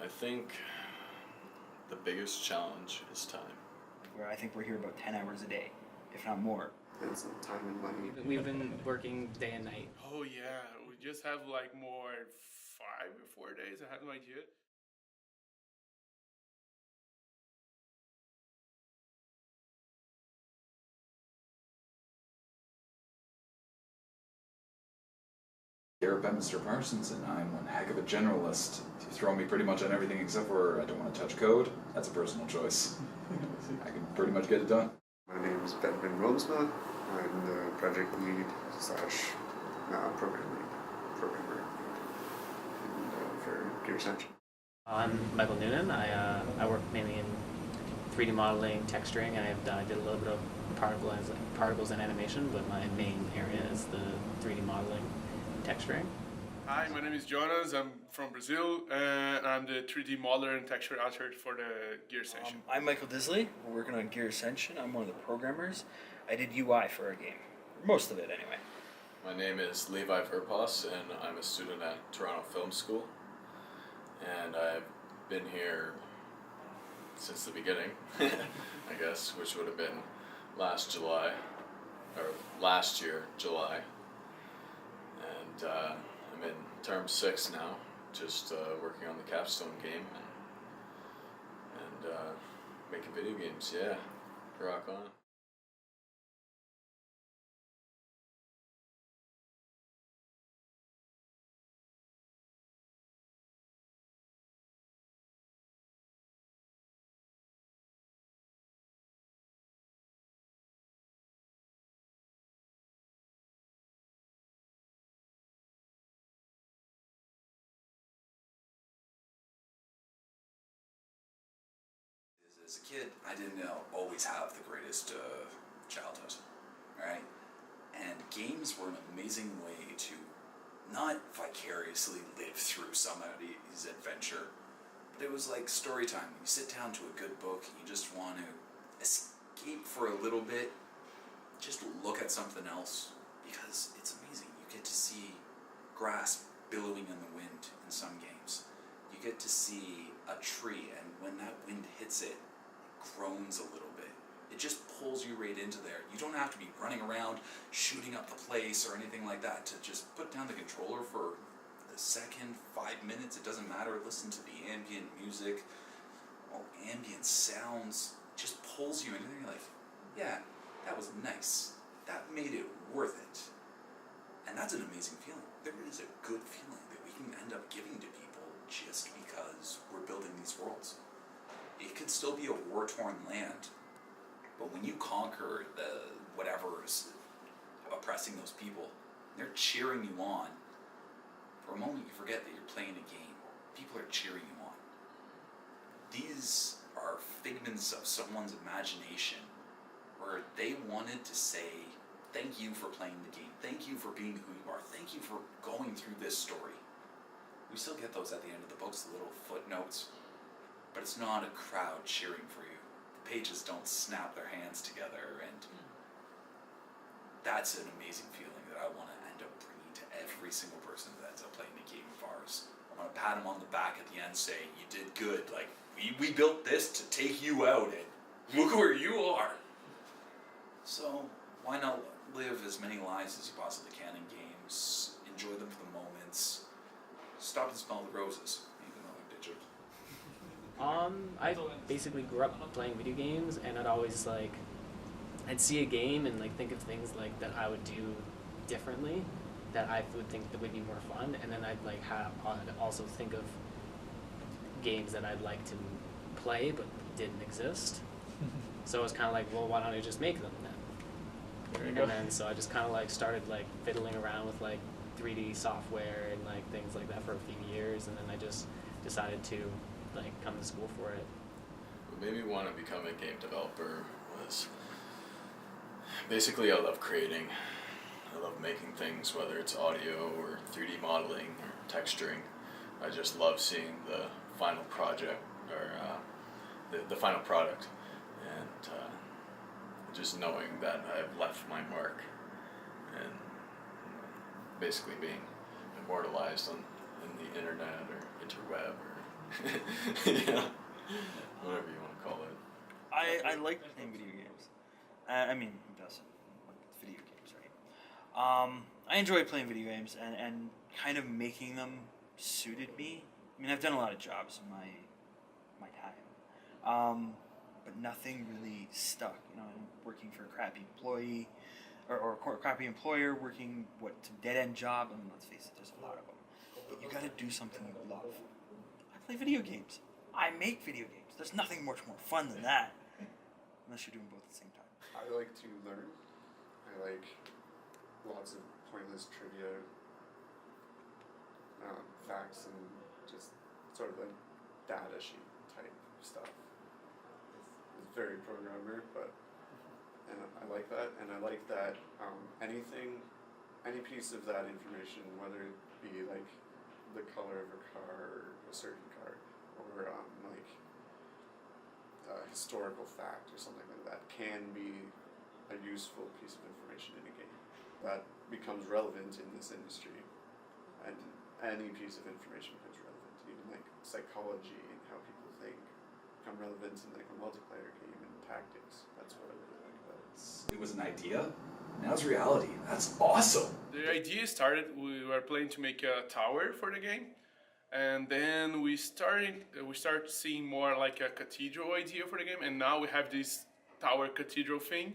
I think the biggest challenge is time. Where I think we're here about 10 hours a day, if not more. It's time and money. We've been working day and night. Oh yeah, we just have like more 5 or 4 days. I have no idea. Here at Mr. Parsons, and I'm one heck of a generalist. You throw me pretty much on everything except for I don't want to touch code. That's a personal choice. I can pretty much get it done. My name is Benjamin Romsma. I'm the project lead slash program lead, programmer for Gear Ascension. I'm Michael Noonan. I work mainly in 3D modeling, texturing, and I did a little bit of particles and animation, but my main area is the 3D modeling, texturing. Hi, my name is Jonas. I'm from Brazil, and I'm the 3D modeler and texture artist for the Gear Ascension. I'm Michael Disley. We're working on Gear Ascension. I'm one of the programmers. I did UI for our game. Most of it, anyway. My name is Levi Verpas, and I'm a student at Toronto Film School. And I've been here since the beginning, I guess, which would have been last year, July. And I'm in term 6 now, just working on the capstone game and making video games. Yeah, rock on. As a kid, I didn't always have the greatest childhood, right? And games were an amazing way to not vicariously live through somebody's adventure, but it was like story time. You sit down to a good book and you just want to escape for a little bit, just look at something else, because it's amazing. You get to see grass billowing in the wind in some games. You get to see a tree, and when that wind hits it, groans a little bit. It just pulls you right into there. You don't have to be running around shooting up the place or anything like that to just put down the controller for a second, 5 minutes, it doesn't matter. Listen to the ambient music, all ambient sounds, just pulls you in, and you're like, yeah, that was nice. That made it worth it. And that's an amazing feeling. There is a good feeling that we can end up giving to people just because we're building these worlds. It could still be a war-torn land, but when you conquer the whatever's oppressing those people, they're cheering you on. For a moment, you forget that you're playing a game. People are cheering you on. These are figments of someone's imagination, where they wanted to say, thank you for playing the game. Thank you for being who you are. Thank you for going through this story. We still get those at the end of the books, the little footnotes. But it's not a crowd cheering for you. The pages don't snap their hands together, and that's an amazing feeling that I want to end up bringing to every single person that ends up playing a game of ours. I want to pat them on the back at the end saying, you did good. Like, we built this to take you out, and look where you are. So, why not live as many lives as you possibly can in games, enjoy them for the moments, stop and smell the roses, even though I did you. I basically grew up playing video games, and I'd see a game and like think of things like that I would do differently, that I would think that would be more fun, and then I'd also think of games that I'd like to play but didn't exist. So it was kind of like, well, why don't I just make them then? And then so I just kind of like started like fiddling around with like 3D software and like things like that for a few years, and then I just decided to like come to school for it. What made me want to become a game developer was basically I love creating. I love making things, whether it's audio or 3D modeling or texturing. I just love seeing the final project or the final product, and just knowing that I've left my mark and basically being immortalized in the internet or interweb or Yeah, whatever you want to call it. I like playing video games. I mean, who doesn't? Like, it's video games, right? I enjoy playing video games and kind of making them suited me. I mean, I've done a lot of jobs in my time, but nothing really stuck. You know, I'm working for a crappy employee, or a crappy employer, working some dead end job. I mean, let's face it, there's a lot of them. But you got to do something you love. I play video games. I make video games. There's nothing much more fun than that, unless you're doing both at the same time. I like to learn. I like lots of pointless trivia, facts, and just sort of like data sheet type stuff. It's very programmer, and I like that, and I like that any piece of that information, whether it be like the color of a car, or a certain car, or like a historical fact or something like that, can be a useful piece of information in a game that becomes relevant in this industry, and any piece of information becomes relevant. Even like psychology and how people think become relevant in like a multiplayer game and tactics. That's what I really like about it. It was an idea. Now it's reality. That's awesome. The idea started, we were planning to make a tower for the game, and then we started seeing more like a cathedral idea for the game, and now we have this tower cathedral thing,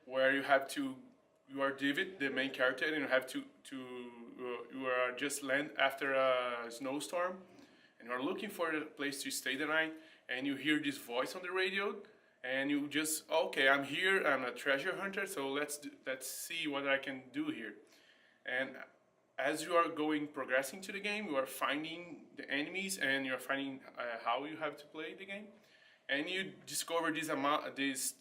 where you are David, the main character, and you have you are just land after a snowstorm, and you are looking for a place to stay the night, and you hear this voice on the radio. And you just, okay, I'm here, I'm a treasure hunter, so let's see what I can do here. And as you are progressing to the game, you are finding the enemies, and you're finding how you have to play the game. And you discover this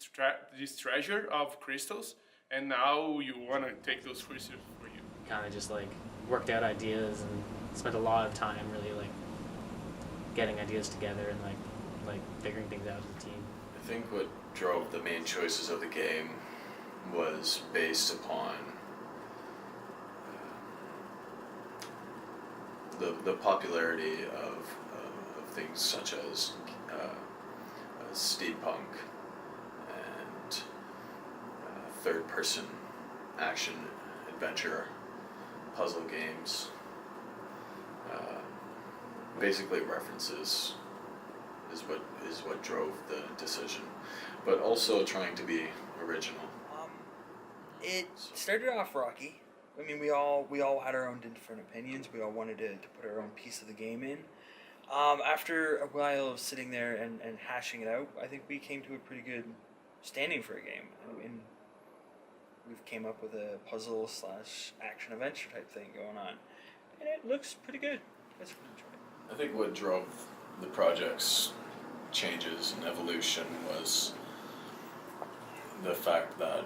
treasure of crystals, and now you want to take those crystals for you. Kind of just like worked out ideas and spent a lot of time really like getting ideas together and like figuring things out as a team. I think what drove the main choices of the game was based upon the popularity of things such as steampunk and third-person action adventure puzzle games. Basically, references is what drove the decision, but also trying to be original. It started off rocky. I mean, we all had our own different opinions. We all wanted to put our own piece of the game in. After a while of sitting there and hashing it out, I think we came to a pretty good standing for a game. And we've came up with a puzzle / action adventure type thing going on, and it looks pretty good. You guys are gonna enjoy it. I think what drove the project's changes and evolution was the fact that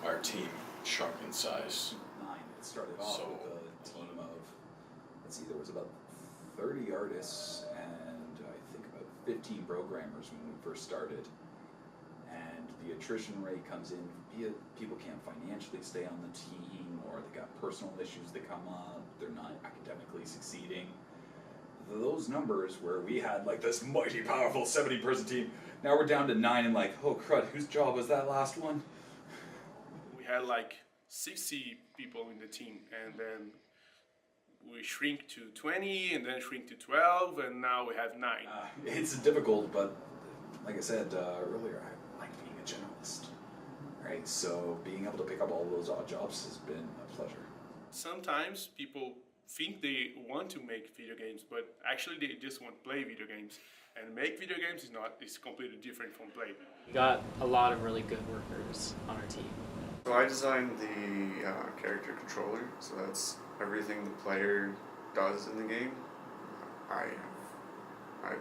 our team shrunk in size. 9. It started off So- with a team of, let's see, there was about 30 artists and I think about 15 programmers when we first started. And the attrition rate comes in via people can't financially stay on the team, or they got personal issues that come up, they're not academically succeeding. Those numbers where we had like this mighty powerful 70-person team, now we're down to 9 and like, oh crud, whose job was that last one? We had like 60 people in the team, and then we shrink to 20, and then shrink to 12, and now we have 9. It's difficult, but like I said earlier, I like being a generalist, right? So being able to pick up all those odd jobs has been a pleasure. Sometimes people think they want to make video games, but actually they just want to play video games. And make video games is completely different from play. We got a lot of really good workers on our team. So I designed the character controller, so that's everything the player does in the game. I'm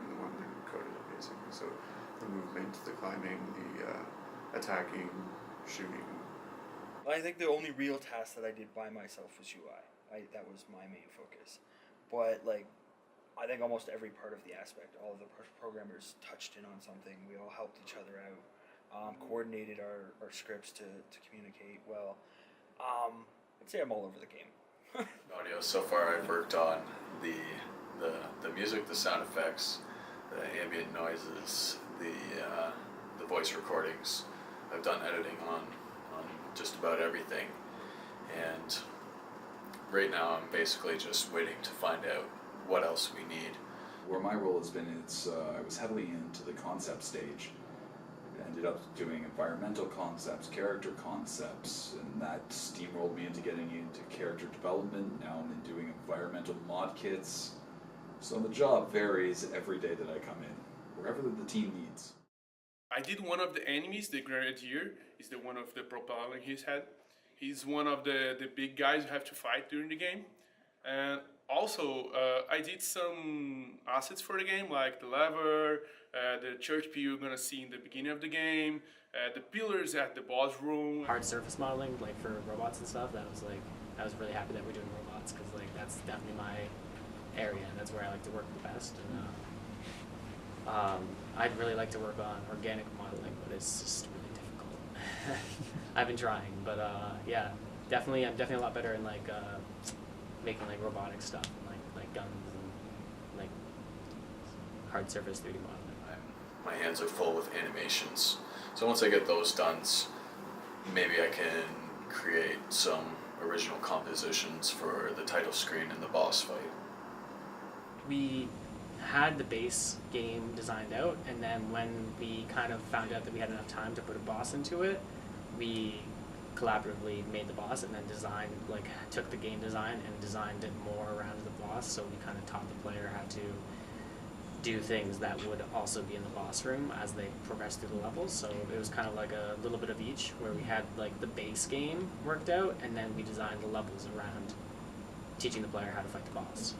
the one who coded it basically. So the movement, the climbing, the attacking, shooting. I think the only real task that I did by myself was UI. That was my main focus. But like, I think almost every part of the aspect, all of the programmers touched in on something. We all helped each other out, coordinated our scripts to communicate well. I'd say I'm all over the game. Audio. So far, I've worked on the the music, the sound effects, the ambient noises, the voice recordings. I've done editing on just about everything, and right now I'm basically just waiting to find out what else we need. Where my role has been, I was heavily into the concept stage. Ended up doing environmental concepts, character concepts, and that steamrolled me into getting into character development. Now I'm doing environmental mod kits. So the job varies every day that I come in, wherever the team needs. I did one of the enemies, the Grenadier, is the one of the propeller in his head. He's one of the big guys you have to fight during the game. And also, I did some assets for the game, like the lever, the church pew you're gonna see in the beginning of the game, the pillars at the boss room. Hard surface modeling, like for robots and stuff. I was really happy that we're doing robots because like that's definitely my area. And that's where I like to work the best. And I'd really like to work on organic modeling, but it's just really difficult. I've been trying, but yeah, definitely, I'm definitely a lot better in like making like robotic stuff, and like guns and like hard surface 3D modeling. My hands are full with animations, so once I get those done, maybe I can create some original compositions for the title screen and the boss fight. We had the base game designed out, and then when we kind of found out that we had enough time to put a boss into it, we collaboratively made the boss and then took the game design and designed it more around the boss. So we kind of taught the player how to do things that would also be in the boss room as they progress through the levels. So it was kind of like a little bit of each, where we had like the base game worked out, and then we designed the levels around teaching the player how to fight the boss.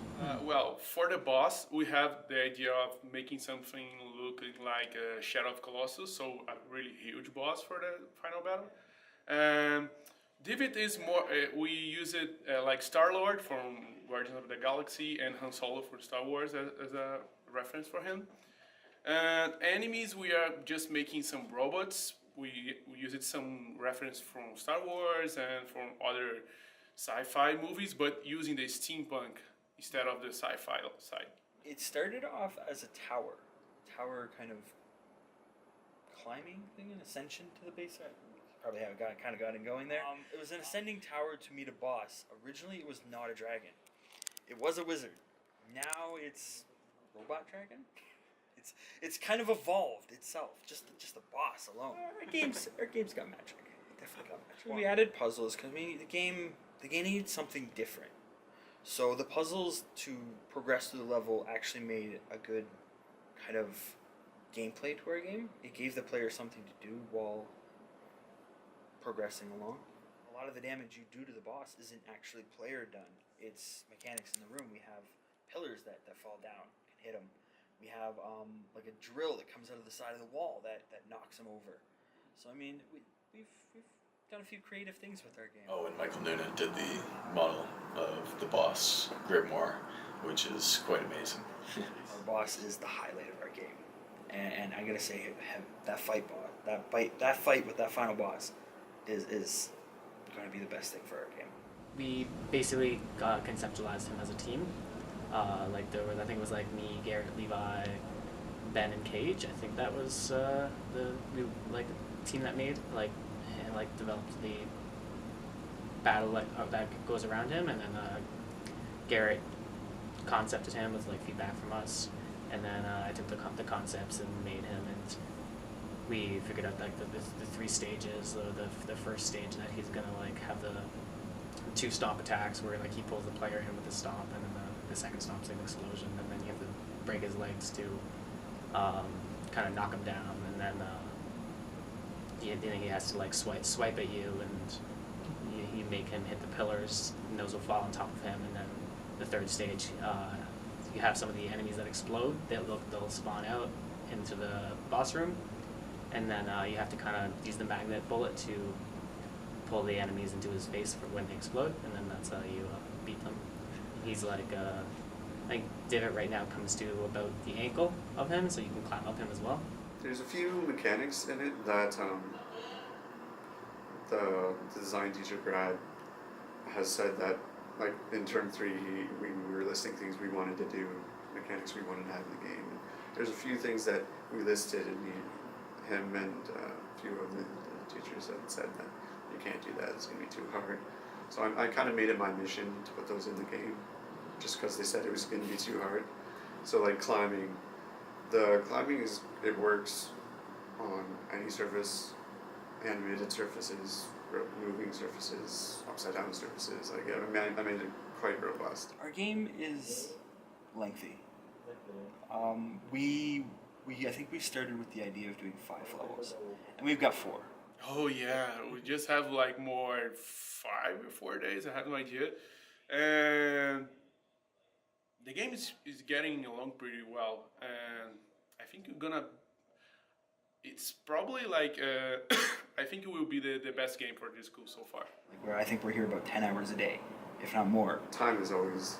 Well, for the boss, we have the idea of making something looking like a Shadow of Colossus, so a really huge boss for the final battle. Divid is more, we use it like Star-Lord from Guardians of the Galaxy and Han Solo for Star Wars as a reference for him. And enemies, we are just making some robots. We use it some reference from Star Wars and from other sci-fi movies, but using the steampunk instead of the sci-fi side. It started off as a tower kind of climbing thing, an ascension to the base. I probably have got it going there. It was an ascending tower to meet a boss. Originally, it was not a dragon. It was a wizard. Now it's robot dragon. It's kind of evolved itself. Just the boss alone. Our game's got magic. It definitely got magic. We added puzzles because the game needed something different. So the puzzles to progress through the level actually made a good kind of gameplay to our game. It gave the player something to do while progressing along. A lot of the damage you do to the boss isn't actually player done. It's mechanics in the room. We have pillars that fall down, can hit them. We have like a drill that comes out of the side of the wall that knocks them over. So I mean, we've done a few creative things with our game. Oh, and Michael Noonan did the model of the boss, Grimoire, which is quite amazing. Our boss is the highlight of our game, and I gotta say, that fight with that final boss is going to be the best thing for our game. We basically conceptualized him as a team. Like there was, I think it was like me, Garrett, Levi, Ben, and Cage. I think that was the team that made developed the battle that goes around him, and then Garrett concepted him with like feedback from us, and then I took the concepts and made him, and we figured out like the three stages. The first stage that he's gonna like have the two stomp attacks where like he pulls the player in with the stomp, and then the second stomp's like an explosion, and then you have to break his legs to kind of knock him down, and then he has to like swipe at you, and you make him hit the pillars, and those will fall on top of him, and then the third stage, you have some of the enemies that explode. They'll spawn out into the boss room, and then you have to kind of use the magnet bullet to pull the enemies into his face for when they explode, and then that's how you beat them. He's like, I think Divot right now comes to about the ankle of him, so you can climb up him as well. There's a few mechanics in it that the design teacher Brad has said that like in term 3, we were listing things we wanted to do, mechanics we wanted to have in the game. And there's a few things that we listed, and him and a few of the teachers had said that you can't do that, it's going to be too hard. So I kind of made it my mission to put those in the game, just because they said it was going to be too hard. So like climbing, it works on any surface, animated surfaces, moving surfaces, upside down surfaces. Like I made it quite robust. Our game is lengthy. I think we started with the idea of doing 5 levels, and we've got 4. Oh yeah, we just have like more 5 or 4 days. I have no idea, and the game is getting along pretty well, and I think we're gonna. It's probably like I think it will be the best game for this school so far. Like where I think we're here about 10 hours a day, if not more. Time is always,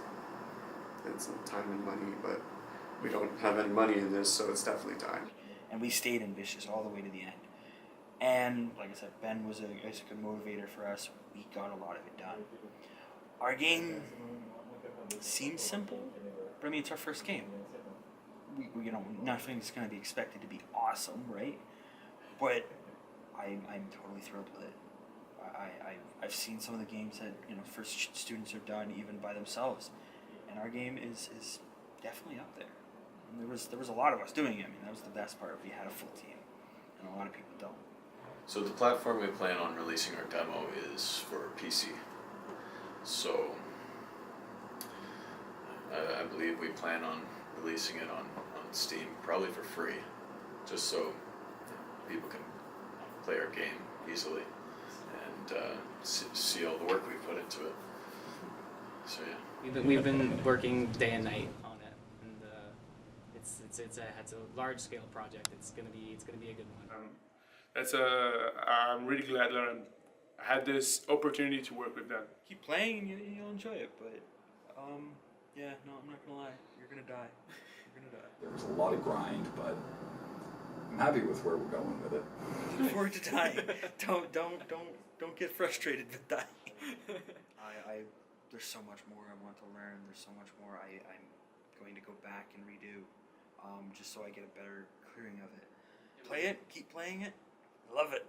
it's time and money, but we don't have any money in this, so it's definitely time. And we stayed ambitious all the way to the end. And like I said, Ben was a good motivator for us. We got a lot of it done. Our game seems simple, but I mean, it's our first game. We nothing's going to be expected to be awesome, right? But I'm totally thrilled with it. I've seen some of the games that first students have done even by themselves, and our game is definitely up there. And there was a lot of us doing it. I mean, that was the best part. We had a full team, and a lot of people don't. So the platform we plan on releasing our demo is for PC. So I believe we plan on releasing it on Steam, probably for free, just so people can play our game easily and see all the work we put into it. So yeah. We've been working day and night on it, and it's a large scale project. It's gonna be a good one. I'm really glad that I had this opportunity to work with them. Keep playing and you'll enjoy it, but yeah, no, I'm not gonna lie. You're gonna die. You're gonna die. There was a lot of grind, but I'm happy with where we're going with it. Look forward to dying. Don't get frustrated with dying. There's so much more I want to learn. There's so much more I'm going to go back and redo, just so I get a better clearing of it. Play it, keep playing it, love it.